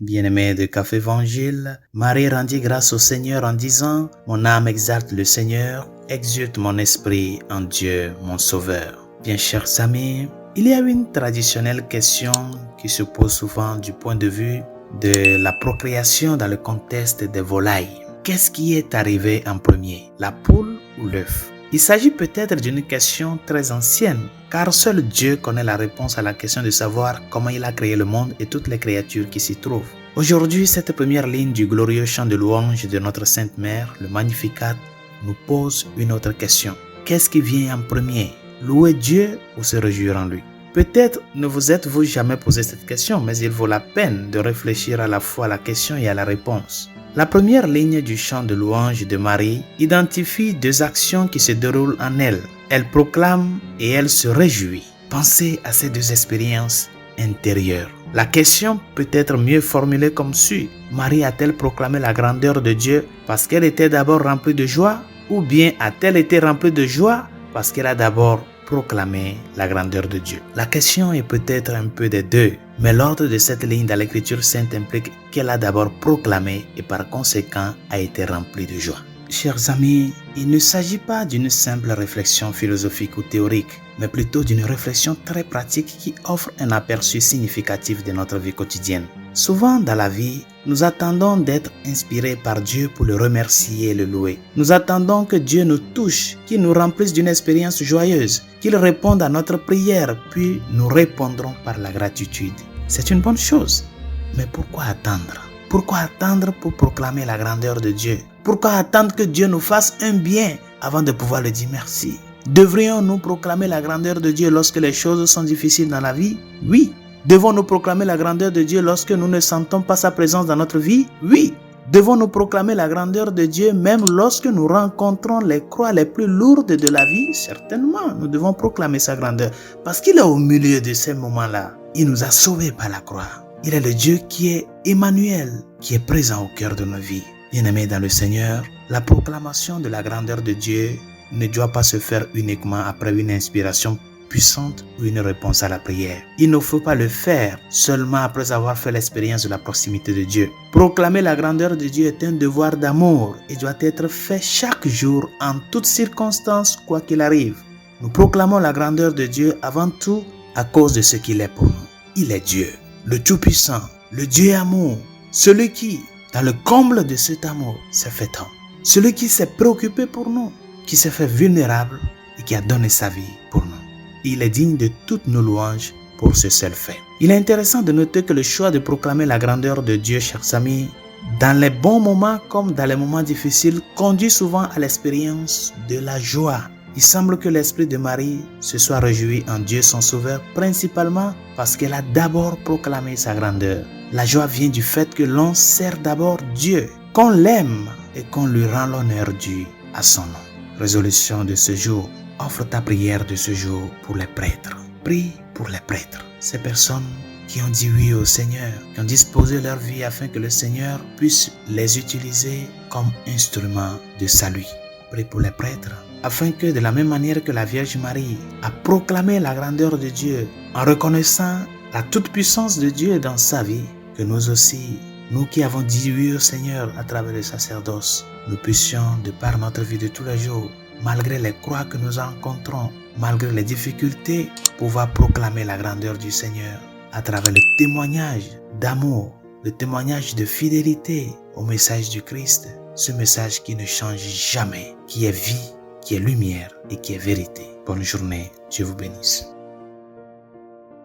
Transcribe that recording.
Bien-aimé de Café Évangile, Marie rendit grâce au Seigneur en disant « Mon âme exalte le Seigneur, exulte mon esprit en Dieu, mon Sauveur. » Bien chers amis, il y a une traditionnelle question qui se pose souvent du point de vue de la procréation dans le contexte des volailles. Qu'est-ce qui est arrivé en premier, la poule ou l'œuf? Il s'agit peut-être d'une question très ancienne, car seul Dieu connaît la réponse à la question de savoir comment il a créé le monde et toutes les créatures qui s'y trouvent. Aujourd'hui, cette première ligne du glorieux chant de louange de notre Sainte Mère, le Magnificat, nous pose une autre question. Qu'est-ce qui vient en premier, louer Dieu ou se réjouir en lui? Peut-être ne vous êtes-vous jamais posé cette question, mais il vaut la peine de réfléchir à la fois à la question et à la réponse. La première ligne du chant de louange de Marie identifie deux actions qui se déroulent en elle. Elle proclame et elle se réjouit. Pensez à ces deux expériences intérieures. La question peut être mieux formulée comme suit. Marie a-t-elle proclamé la grandeur de Dieu parce qu'elle était d'abord remplie de joie, ou bien a-t-elle été remplie de joie parce qu'elle a d'abord proclamé la grandeur de Dieu? La question est peut-être un peu des deux, mais l'ordre de cette ligne dans l'Écriture sainte implique qu'elle a d'abord proclamé et par conséquent a été remplie de joie. Chers amis, il ne s'agit pas d'une simple réflexion philosophique ou théorique, mais plutôt d'une réflexion très pratique qui offre un aperçu significatif de notre vie quotidienne. Souvent dans la vie, nous attendons d'être inspirés par Dieu pour le remercier et le louer. Nous attendons que Dieu nous touche, qu'il nous remplisse d'une expérience joyeuse, qu'il réponde à notre prière, puis nous répondrons par la gratitude. C'est une bonne chose, mais pourquoi attendre? Pourquoi attendre pour proclamer la grandeur de Dieu? Pourquoi attendre que Dieu nous fasse un bien avant de pouvoir lui dire merci? Devrions-nous proclamer la grandeur de Dieu lorsque les choses sont difficiles dans la vie? Oui. Devons-nous proclamer la grandeur de Dieu lorsque nous ne sentons pas sa présence dans notre vie? Oui. Devons-nous proclamer la grandeur de Dieu même lorsque nous rencontrons les croix les plus lourdes de la vie? Certainement, nous devons proclamer sa grandeur parce qu'il est au milieu de ces moments-là. Il nous a sauvés par la croix. Il est le Dieu qui est Emmanuel, qui est présent au cœur de nos vies. Bien-aimés dans le Seigneur, la proclamation de la grandeur de Dieu ne doit pas se faire uniquement après une inspiration puissante ou une réponse à la prière. Il ne faut pas le faire seulement après avoir fait l'expérience de la proximité de Dieu. Proclamer la grandeur de Dieu est un devoir d'amour et doit être fait chaque jour, en toutes circonstances, quoi qu'il arrive. Nous proclamons la grandeur de Dieu avant tout à cause de ce qu'il est pour nous. Il est Dieu, le Tout-Puissant, le Dieu amour, celui qui, dans le comble de cet amour, s'est fait homme. Celui qui s'est préoccupé pour nous, qui s'est fait vulnérable et qui a donné sa vie pour nous. Il est digne de toutes nos louanges pour ce seul fait. Il est intéressant de noter que le choix de proclamer la grandeur de Dieu, chers amis, dans les bons moments comme dans les moments difficiles, conduit souvent à l'expérience de la joie. Il semble que l'esprit de Marie se soit réjoui en Dieu son Sauveur, principalement parce qu'elle a d'abord proclamé sa grandeur. La joie vient du fait que l'on sert d'abord Dieu, qu'on l'aime et qu'on lui rend l'honneur dû à son nom. Résolution de ce jour. Offre ta prière de ce jour pour les prêtres. Prie pour les prêtres. Ces personnes qui ont dit oui au Seigneur, qui ont disposé leur vie afin que le Seigneur puisse les utiliser comme instrument de salut. Prie pour les prêtres, afin que de la même manière que la Vierge Marie a proclamé la grandeur de Dieu en reconnaissant la toute-puissance de Dieu dans sa vie, que nous aussi, nous qui avons dit oui au Seigneur à travers le sacerdoce, nous puissions, de par notre vie de tous les jours, malgré les croix que nous rencontrons, malgré les difficultés, pouvoir proclamer la grandeur du Seigneur à travers le témoignage d'amour, le témoignage de fidélité au message du Christ, ce message qui ne change jamais, qui est vie, qui est lumière et qui est vérité. Bonne journée, Dieu vous bénisse.